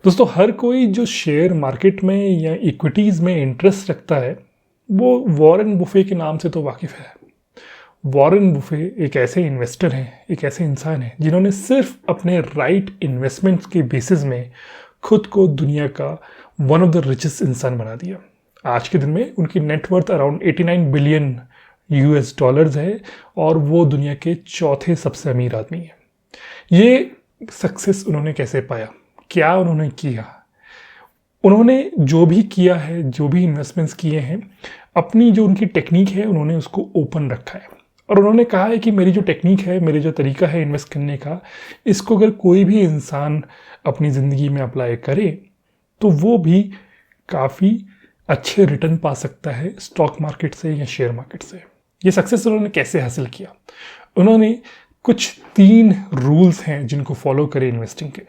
दोस्तों हर कोई जो शेयर मार्केट में या इक्विटीज़ में इंटरेस्ट रखता है वो वॉरेन बुफे के नाम से तो वाकिफ़ है। वॉरेन बुफे एक ऐसे इन्वेस्टर हैं, एक ऐसे इंसान हैं जिन्होंने सिर्फ अपने राइट इन्वेस्टमेंट्स के बेसिस में खुद को दुनिया का वन ऑफ द रिचेस्ट इंसान बना दिया। आज के दिन में उनकी net worth around 89 billion US dollars है और वो दुनिया के चौथे सबसे अमीर आदमी है। ये सक्सेस उन्होंने कैसे पाया, क्या उन्होंने किया? उन्होंने जो भी किया है, जो भी इन्वेस्टमेंट्स किए हैं, अपनी जो उनकी टेक्निक है उन्होंने उसको ओपन रखा है और उन्होंने कहा है कि मेरी जो टेक्निक है, मेरे जो तरीका है इन्वेस्ट करने का, इसको अगर कोई भी इंसान अपनी ज़िंदगी में अप्लाई करे तो वो भी काफ़ी अच्छे रिटर्न पा सकता है स्टॉक मार्केट से या शेयर मार्केट से। ये सक्सेस उन्होंने कैसे हासिल किया? उन्होंने कुछ 3 रूल्स हैं जिनको फॉलो करें इन्वेस्टिंग के,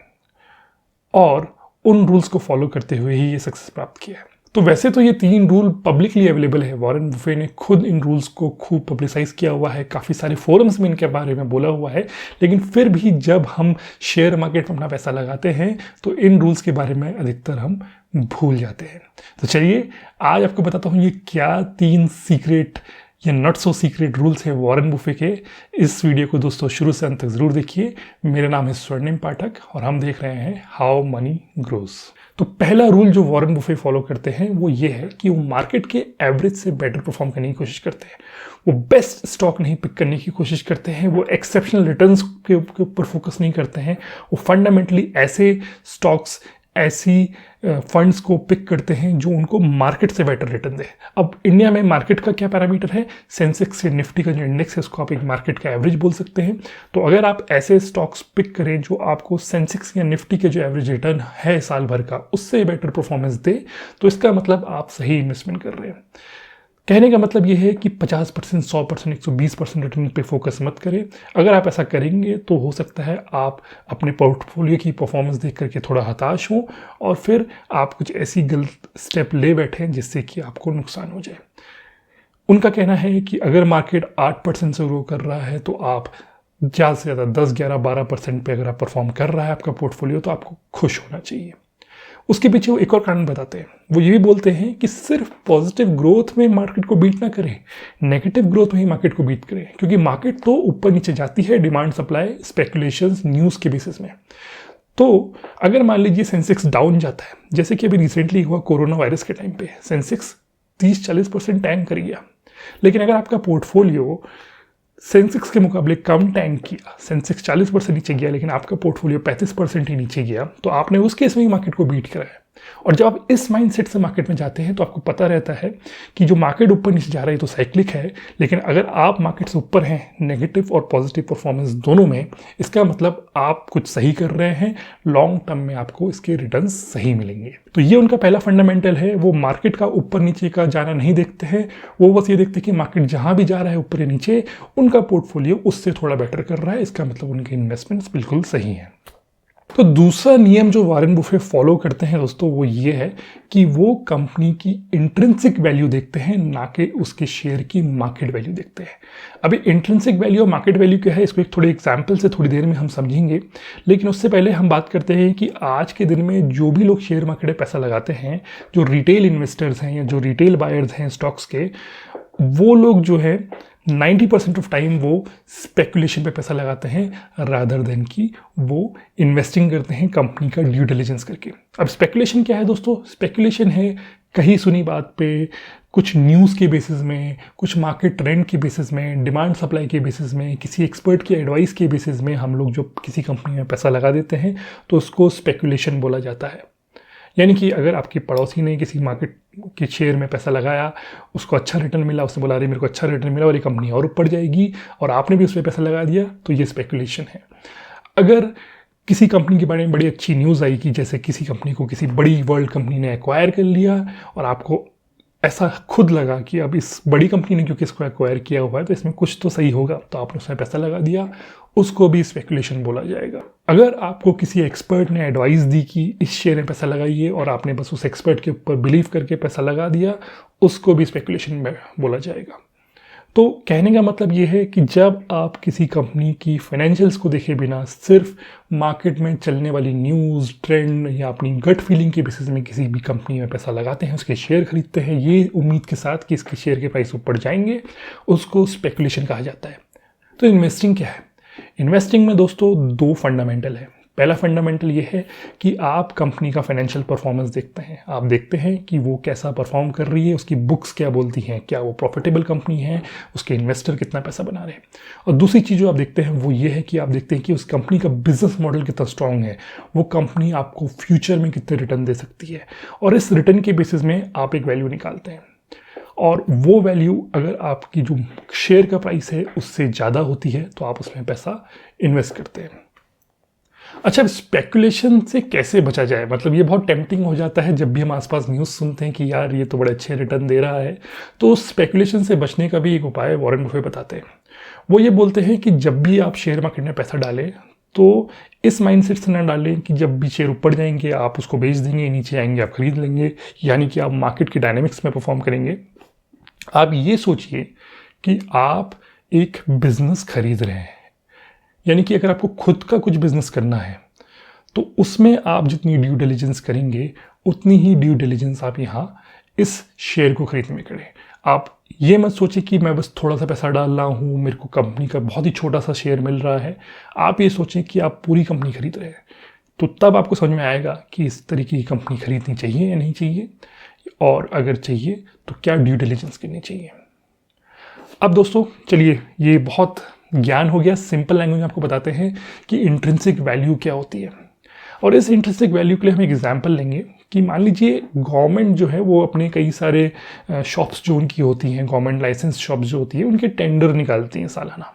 और उन रूल्स को फॉलो करते हुए ही ये सक्सेस प्राप्त किया है। तो वैसे तो ये 3 रूल पब्लिकली अवेलेबल है, वॉरेन बुफे ने खुद इन रूल्स को खूब पब्लिसाइज किया हुआ है, काफ़ी सारे फोरम्स में इनके बारे में बोला हुआ है, लेकिन फिर भी जब हम शेयर मार्केट में अपना पैसा लगाते हैं तो इन रूल्स के बारे में अधिकतर हम भूल जाते हैं। तो चलिए आज आपको बताता हूँ ये क्या 3 सीक्रेट या नॉट सो सीक्रेट रूल्स है वॉरेन बुफे के। इस वीडियो को दोस्तों शुरू से अंत तक ज़रूर देखिए। मेरा नाम है स्वर्णिम पाठक और हम देख रहे हैं हाउ मनी ग्रोज। तो पहला रूल जो वॉरेन बुफे फॉलो करते हैं वो ये है कि वो मार्केट के एवरेज से बेटर परफॉर्म करने की कोशिश करते हैं। वो बेस्ट स्टॉक नहीं पिक करने की कोशिश करते हैं, वो एक्सेप्शनल रिटर्न्स के ऊपर फोकस नहीं करते हैं। वो फंडामेंटली ऐसे स्टॉक्स, ऐसी फंड्स को पिक करते हैं जो उनको मार्केट से बेटर रिटर्न दे। अब इंडिया में मार्केट का क्या पैरामीटर है? सेंसेक्स या निफ्टी का जो इंडेक्स है उसको आप एक मार्केट का एवरेज बोल सकते हैं। तो अगर आप ऐसे स्टॉक्स पिक करें जो आपको सेंसेक्स या निफ्टी के जो एवरेज रिटर्न है साल भर का उससे बेटर परफॉर्मेंस दे, तो इसका मतलब आप सही इन्वेस्टमेंट कर रहे हैं। कहने का मतलब ये है कि 50%, 100%, 120% रिटर्न पे फोकस मत करें। अगर आप ऐसा करेंगे तो हो सकता है आप अपने पोर्टफोलियो की परफॉर्मेंस देख करके थोड़ा हताश हों और फिर आप कुछ ऐसी गलत स्टेप ले बैठें जिससे कि आपको नुकसान हो जाए। उनका कहना है कि अगर मार्केट 8% से ग्रो कर रहा है तो आप ज़्यादा से ज़्यादा 10, 11, 12% पे अगर आप परफॉर्म कर रहा है आपका पोर्टफोलियो तो आपको खुश होना चाहिए। उसके पीछे वो एक और कारण बताते हैं। वो ये भी बोलते हैं कि सिर्फ पॉजिटिव ग्रोथ में मार्केट को बीट ना करें, नेगेटिव ग्रोथ में ही मार्केट को बीट करें, क्योंकि मार्केट तो ऊपर नीचे जाती है डिमांड सप्लाई स्पेकुलेशंस न्यूज़ के बेसिस में। तो अगर मान लीजिए सेंसेक्स डाउन जाता है, जैसे कि अभी रिसेंटली हुआ कोरोना वायरस के टाइम पे सेंसेक्स 30-40% टैंक कर गया, लेकिन अगर आपका पोर्टफोलियो सेंसेक्स के मुकाबले कम टैंक किया, सेंसेक्स 40% नीचे गया लेकिन आपका पोर्टफोलियो 35% ही नीचे गया, तो आपने उस केस में ही मार्केट को बीट करा है। और जब आप इस माइंडसेट से मार्केट में जाते हैं तो आपको पता रहता है कि जो मार्केट ऊपर नीचे जा रहा है तो साइक्लिक है, लेकिन अगर आप मार्केट से ऊपर हैं नेगेटिव और पॉजिटिव परफॉर्मेंस दोनों में, इसका मतलब आप कुछ सही कर रहे हैं, लॉन्ग टर्म में आपको इसके रिटर्न सही मिलेंगे। तो ये उनका पहला फंडामेंटल है। वो मार्केट का ऊपर नीचे का जाना नहीं देखते हैं, वो बस ये देखते हैं कि मार्केट जहाँ भी जा रहा है ऊपर या नीचे उनका पोर्टफोलियो उससे थोड़ा बेटर कर रहा है, इसका मतलब उनके इन्वेस्टमेंट्स बिल्कुल सही हैं। तो दूसरा नियम जो वॉरेन बुफे फॉलो करते हैं दोस्तों वो ये है कि वो कंपनी की इंट्रिंसिक वैल्यू देखते हैं, ना कि उसके शेयर की मार्केट वैल्यू देखते हैं। अभी इंट्रिंसिक वैल्यू और मार्केट वैल्यू क्या है इसको एक थोड़े एग्जाम्पल से थोड़ी देर में हम समझेंगे, लेकिन उससे पहले हम बात करते हैं कि आज के दिन में जो भी लोग शेयर मार्केट में पैसा लगाते हैं, जो रिटेल इन्वेस्टर्स हैं या जो रिटेल बायर्स हैं स्टॉक्स के, वो लोग जो है 90% ऑफ टाइम वो स्पेकुलेशन पे पैसा लगाते हैं रादर देन कि वो इन्वेस्टिंग करते हैं कंपनी का ड्यू डिलिजेंस करके। अब स्पेकुलेशन क्या है दोस्तों? स्पेकुलेशन है कहीं सुनी बात पे, कुछ न्यूज़ के बेसिस में, कुछ मार्केट ट्रेंड के बेसिस में, डिमांड सप्लाई के बेसिस में, किसी एक्सपर्ट की एडवाइस के बेसिस में हम लोग जो किसी कंपनी में पैसा लगा देते हैं तो उसको स्पेकुलेशन बोला जाता है। यानी कि अगर आपकी पड़ोसी ने किसी मार्केट के शेयर में पैसा लगाया, उसको अच्छा रिटर्न मिला, उसने बोला अरे मेरे को अच्छा रिटर्न मिला और ये कंपनी और ऊपर जाएगी, और आपने भी उस पर पैसा लगा दिया, तो ये स्पेकुलेशन है। अगर किसी कंपनी के बारे में बड़ी अच्छी न्यूज़ आई कि जैसे किसी कंपनी को किसी बड़ी वर्ल्ड कंपनी ने एक्वायर कर लिया और आपको ऐसा खुद लगा कि अब इस बड़ी कंपनी ने क्योंकि इसको एक्वायर किया हुआ है तो इसमें कुछ तो सही होगा, तो आपने उसमें पैसा लगा दिया, उसको भी स्पेकुलेशन बोला जाएगा। अगर आपको किसी एक्सपर्ट ने एडवाइस दी कि इस शेयर में पैसा लगाइए और आपने बस उस एक्सपर्ट के ऊपर बिलीव करके पैसा लगा दिया, उसको भी स्पेकुलेशन में बोला जाएगा। तो कहने का मतलब ये है कि जब आप किसी कंपनी की फाइनेंशियल्स को देखे बिना सिर्फ मार्केट में चलने वाली न्यूज़, ट्रेंड या अपनी गट फीलिंग के बेसिस में किसी भी कंपनी में पैसा लगाते हैं, उसके शेयर खरीदते हैं ये उम्मीद के साथ कि इसके शेयर के प्राइस ऊपर जाएंगे, उसको स्पेकुलेशन कहा जाता है। तो इन्वेस्टिंग क्या है? इन्वेस्टिंग में दोस्तों दो फंडामेंटल है। पहला फंडामेंटल ये है कि आप कंपनी का फाइनेंशियल परफॉर्मेंस देखते हैं। आप देखते हैं कि वो कैसा परफॉर्म कर रही है, उसकी बुक्स क्या बोलती हैं, क्या वो प्रॉफिटेबल कंपनी है, उसके इन्वेस्टर कितना पैसा बना रहे हैं। और दूसरी चीज़ जो आप देखते हैं वो ये है कि आप देखते हैं कि उस कंपनी का बिजनेस मॉडल कितना स्ट्रांग है, वो कंपनी आपको फ्यूचर में कितने रिटर्न दे सकती है, और इस रिटर्न के बेसिस में आप एक वैल्यू निकालते हैं। और वो वैल्यू अगर आपकी जो शेयर का प्राइस है उससे ज़्यादा होती है तो आप उसमें पैसा इन्वेस्ट करते हैं। अच्छा, स्पेकुलेशन से कैसे बचा जाए? मतलब ये बहुत टेम्पटिंग हो जाता है जब भी हम आसपास न्यूज़ सुनते हैं कि यार ये तो बड़े अच्छे रिटर्न दे रहा है। तो स्पेकुलेशन से बचने का भी एक उपाय वॉरेन बफे बताते हैं। वो ये बोलते हैं कि जब भी आप शेयर मार्केट में पैसा डालें तो इस माइंडसेट से ना डालें कि जब भी शेयर ऊपर जाएंगे आप उसको बेच देंगे, नीचे आएंगे आप खरीद लेंगे, यानी कि आप मार्केट की डायनेमिक्स में परफॉर्म करेंगे। आप ये सोचिए कि आप एक बिजनेस खरीद रहे हैं, यानी कि अगर आपको खुद का कुछ बिजनेस करना है तो उसमें आप जितनी ड्यू डिलिजेंस करेंगे उतनी ही ड्यू डिलिजेंस आप यहाँ इस शेयर को खरीदने में करें। आप ये मत सोचिए कि मैं बस थोड़ा सा पैसा डाल रहा हूँ, मेरे को कंपनी का बहुत ही छोटा सा शेयर मिल रहा है। आप ये सोचें कि आप पूरी कंपनी खरीद रहे हैं, तो तब आपको समझ में आएगा कि इस तरीके की कंपनी खरीदनी चाहिए या नहीं चाहिए, और अगर चाहिए तो क्या ड्यू डिलिजेंस करनी चाहिए। अब दोस्तों चलिए, ये बहुत ज्ञान हो गया, सिंपल लैंग्वेज में आपको बताते हैं कि इंट्रिंसिक वैल्यू क्या होती है। और इस इंट्रिंसिक वैल्यू के लिए हम एक एग्जांपल लेंगे कि मान लीजिए गवर्नमेंट जो है वो अपने कई सारे शॉप्स जो उनकी होती हैं, गवर्नमेंट लाइसेंस शॉप्स जो होती हैं, उनके टेंडर निकालती हैं सालाना,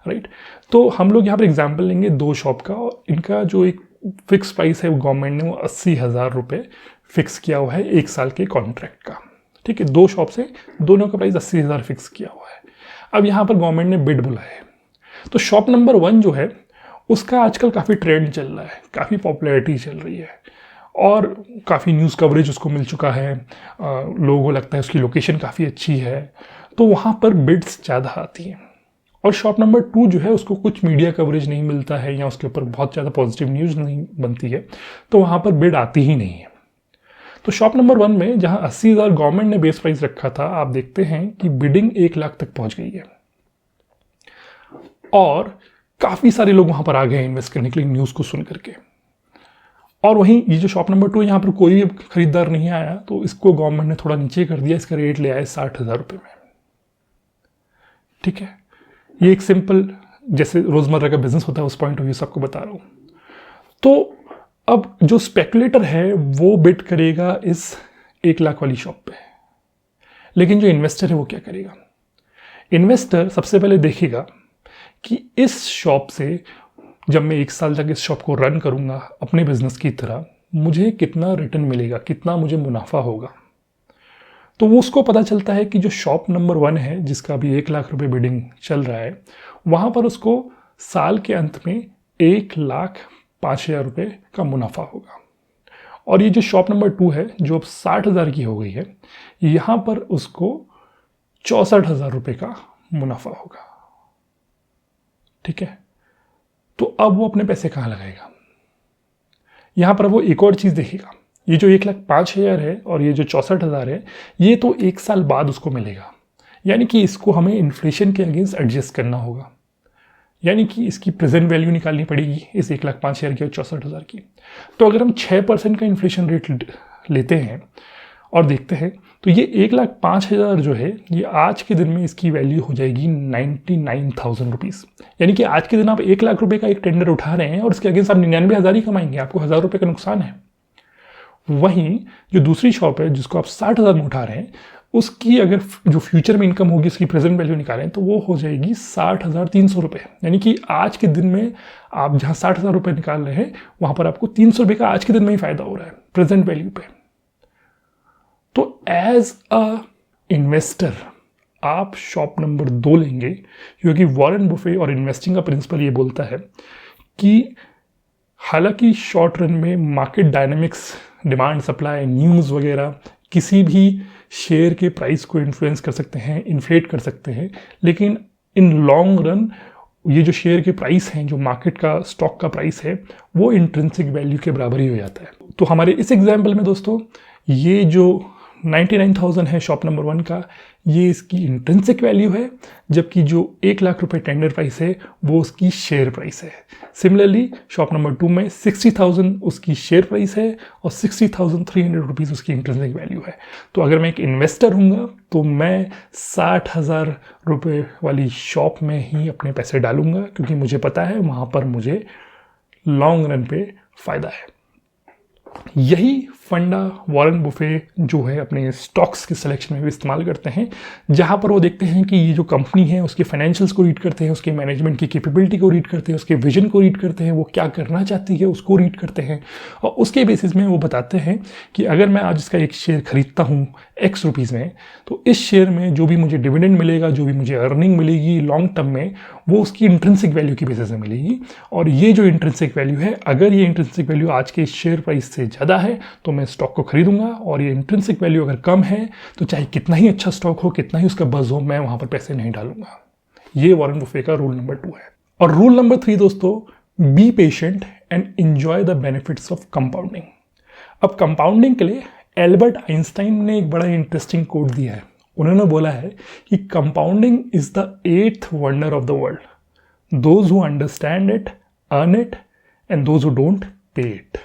राइट। तो हम लोग यहाँ पर एग्जाम्पल लेंगे 2 शॉप का, और इनका जो एक फिक्स प्राइस है वो गवर्नमेंट ने वो 80,000 रुपये फिक्स किया हुआ है 1 साल के कॉन्ट्रैक्ट का। ठीक है, 2 शॉप से दोनों का प्राइस 80,000 फिक्स किया हुआ है। अब यहाँ पर गवर्नमेंट ने बिड बुलाया है, तो शॉप नंबर 1 जो है उसका आजकल काफ़ी ट्रेंड चल रहा है, काफ़ी पॉपुलैरिटी चल रही है, और काफ़ी न्यूज़ कवरेज उसको मिल चुका है, लोगों को लगता है उसकी लोकेशन काफ़ी अच्छी है, तो वहाँ पर बिड्स ज़्यादा आती हैं। और शॉप नंबर 2 जो है उसको कुछ मीडिया कवरेज नहीं मिलता है या उसके ऊपर बहुत ज़्यादा पॉजिटिव न्यूज़ नहीं बनती है, तो वहाँ पर बिड आती ही नहीं है। तो शॉप नंबर 1 में जहाँ 80,000 गवर्नमेंट ने बेस प्राइस रखा था, आप देखते हैं कि बिडिंग 1 लाख तक पहुँच गई है, और काफ़ी सारे लोग वहाँ पर आ गए इन्वेस्ट करने के लिए न्यूज़ को सुन करके। और वहीं ये जो शॉप नंबर 2 यहाँ पर कोई भी खरीदार नहीं आया, तो इसको गवर्नमेंट ने थोड़ा नीचे कर दिया, इसका रेट ले आए 60,000 रुपये में। ठीक है, ये एक सिंपल जैसे रोज़मर्रा का बिजनेस होता है उस पॉइंट ऑफ व्यू से आपको बता रहा हूँ। तो अब जो स्पेकुलेटर है वो बिड करेगा इस 1 लाख वाली शॉप पे, लेकिन जो इन्वेस्टर है वो क्या करेगा? इन्वेस्टर सबसे पहले देखेगा कि इस शॉप से जब मैं 1 साल तक इस शॉप को रन करूंगा अपने बिजनेस की तरह, मुझे कितना रिटर्न मिलेगा, कितना मुझे मुनाफा होगा। तो वो उसको पता चलता है कि जो शॉप नंबर 1 है जिसका अभी 1 लाख रुपए बिडिंग चल रहा है, वहाँ पर उसको साल के अंत में 1,05,000 रुपये का मुनाफा होगा। और ये जो शॉप नंबर 2 है जो अब 60,000 की हो गई है, यहाँ पर उसको 64,000 रुपये का मुनाफा होगा। ठीक है, तो अब वो अपने पैसे कहाँ लगाएगा? यहाँ पर वो एक और चीज़ देखेगा, ये जो 1,05,000 है और ये जो 64,000 है, ये तो 1 साल बाद उसको मिलेगा, यानी कि इसको हमें इन्फ्लेशन के अगेंस्ट एडजस्ट करना होगा, यानी कि इसकी प्रेजेंट वैल्यू निकालनी पड़ेगी इस 1,05,000 की और 64,000 की। तो अगर हम 6% का इन्फ्लेशन रेट लेते हैं और देखते हैं, तो ये 1,05,000 जो है ये आज के दिन में इसकी वैल्यू हो जाएगी 99,000 रुपीज़। यानी कि आज के दिन आप 1 लाख रुपए का एक टेंडर उठा रहे हैं और इसके अगेंस्ट आप 99,000 ही कमाएंगे, आपको 1,000 रुपये का नुकसान है। वहीं जो दूसरी शॉप है जिसको आप 60,000 में उठा रहे हैं, उसकी अगर जो फ्यूचर में इनकम होगी, उसकी प्रेजेंट वैल्यू निकालें तो वो हो जाएगी 60,300 रुपये। यानी कि आज के दिन में आप जहाँ 60,000 रुपये निकाल रहे हैं वहाँ पर आपको 300 रुपये का आज के दिन में ही फायदा हो रहा है प्रेजेंट वैल्यू पे। तो एज अ इन्वेस्टर आप शॉप नंबर 2 लेंगे, क्योंकि वॉरेन बुफे और इन्वेस्टिंग का प्रिंसिपल ये बोलता है कि हालांकि शॉर्ट रन में market dynamics, demand supply, news वगैरह किसी भी शेयर के प्राइस को इन्फ्लुएंस कर सकते हैं, इन्फ्लेट कर सकते हैं, लेकिन इन लॉन्ग रन ये जो शेयर के प्राइस हैं, जो मार्केट का स्टॉक का प्राइस है, वो इंट्रिंसिक वैल्यू के बराबर ही हो जाता है। तो हमारे इस एग्जाम्पल में दोस्तों ये जो 99,000 है शॉप नंबर 1 का, ये इसकी इंट्रिंसिक वैल्यू है, जबकि जो 1 लाख रुपए टेंडर प्राइस है वो उसकी शेयर प्राइस है। सिमिलरली शॉप नंबर 2 में 60,000 उसकी शेयर प्राइस है और 60,300 रुपीज़ उसकी इंट्रिंसिक वैल्यू है। तो अगर मैं एक इन्वेस्टर हूँगा तो मैं 60,000 रुपये वाली शॉप में ही अपने पैसे डालूंगा, क्योंकि मुझे पता है वहाँ पर मुझे लॉन्ग रन पे फ़ायदा है। यही फंडा वॉरेन बुफे जो है अपने स्टॉक्स के सिलेक्शन में भी इस्तेमाल करते हैं, जहाँ पर वो देखते हैं कि ये जो कंपनी है उसके फाइनेंशियल्स को रीड करते हैं, उसके मैनेजमेंट की कैपेबिलिटी को रीड करते हैं, उसके विजन को रीड करते हैं, वो क्या करना चाहती है उसको रीड करते हैं, और उसके बेसिस में वो बताते हैं कि अगर मैं आज इसका एक शेयर खरीदता हूँ X रुपीज़ में, तो इस शेयर में जो भी मुझे डिविडेंड मिलेगा, जो भी मुझे अर्निंग मिलेगी लॉन्ग टर्म में, वो उसकी इंट्रिंसिक वैल्यू की बेसिस में मिलेगी। और ये जो इंट्रिंसिक वैल्यू है, अगर ये इंट्रिंसिक वैल्यू आज के शेयर प्राइस से ज़्यादा है तो मैं स्टॉक को खरीदूंगा, और ये इंट्रिंसिक वैल्यू अगर कम है तो चाहे कितना ही अच्छा स्टॉक हो, कितना ही उसका बज़ हो, मैं वहाँ पर पैसे नहीं डालूंगा। ये वॉरेन बुफे का रूल नंबर 2 है। और रूल नंबर 3 दोस्तों, be patient and enjoy the benefits of compounding. अब कंपाउंडिंग के लिए एल्बर्ट आइंस्टाइन ने एक बड़ा इंटरेस्टिंग कोट दिया है। उन्होंने बोला है कि compounding is the 8th wonder of the world, those who understand it earn it and those who don't pay it.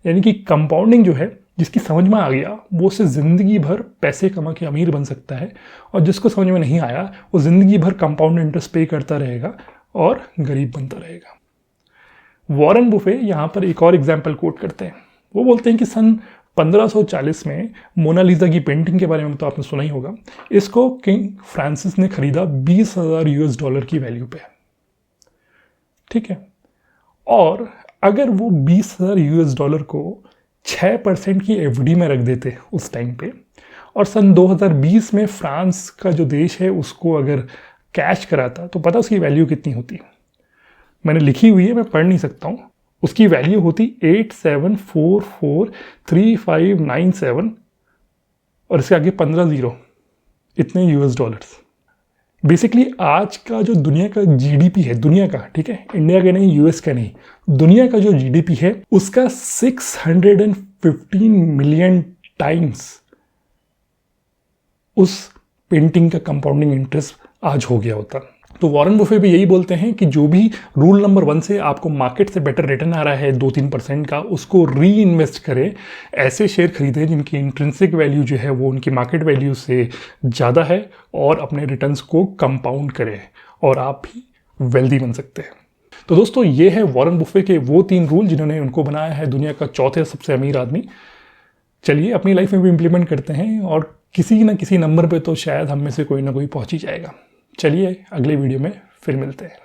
यानी कि कंपाउंडिंग जो है, जिसकी समझ में आ गया वो उससे ज़िंदगी भर पैसे कमा के अमीर बन सकता है, और जिसको समझ में नहीं आया वो ज़िंदगी भर कंपाउंड इंटरेस्ट पे करता रहेगा और गरीब बनता रहेगा। वॉरेन बुफे यहाँ पर एक और एग्जाम्पल कोट करते हैं। वो बोलते हैं कि सन 1540 में मोनालिसा की पेंटिंग के बारे में तो आपने सुना ही होगा। इसको किंग फ्रांसिस ने खरीदा $20,000 की वैल्यू पे, ठीक है। और अगर वो $20,000 को 6% की एफडी में रख देते उस टाइम पे, और सन 2020 में फ्रांस का जो देश है उसको अगर कैश कराता, तो पता उसकी वैल्यू कितनी होती? मैंने लिखी हुई है, मैं पढ़ नहीं सकता हूँ। उसकी वैल्यू होती 87443597 और इसके आगे 15 जीरो, इतने $। बेसिकली आज का जो दुनिया का जीडीपी है, दुनिया का, ठीक है, इंडिया का नहीं, यूएस का नहीं, दुनिया का जो जीडीपी है उसका 615 मिलियन टाइम्स उस पेंटिंग का कंपाउंडिंग इंटरेस्ट आज हो गया होता। तो वॉरेन बुफे भी यही बोलते हैं कि जो भी रूल नंबर 1 से आपको मार्केट से बेटर रिटर्न आ रहा है 2-3% का, उसको री इन्वेस्ट करें, ऐसे शेयर खरीदें जिनकी इंट्रिंसिक वैल्यू जो है वो उनकी मार्केट वैल्यू से ज़्यादा है, और अपने रिटर्न्स को कंपाउंड करें और आप भी वेल्दी बन सकते हैं। तो दोस्तों ये है वॉरेन बुफे के वो 3 रूल जिन्होंने उनको बनाया है दुनिया का 4थे सबसे अमीर आदमी। चलिए अपनी लाइफ में भी इम्प्लीमेंट करते हैं, और किसी न किसी नंबर पे तो शायद हम में से कोई ना कोई पहुंच ही जाएगा। चलिए अगले वीडियो में फिर मिलते हैं।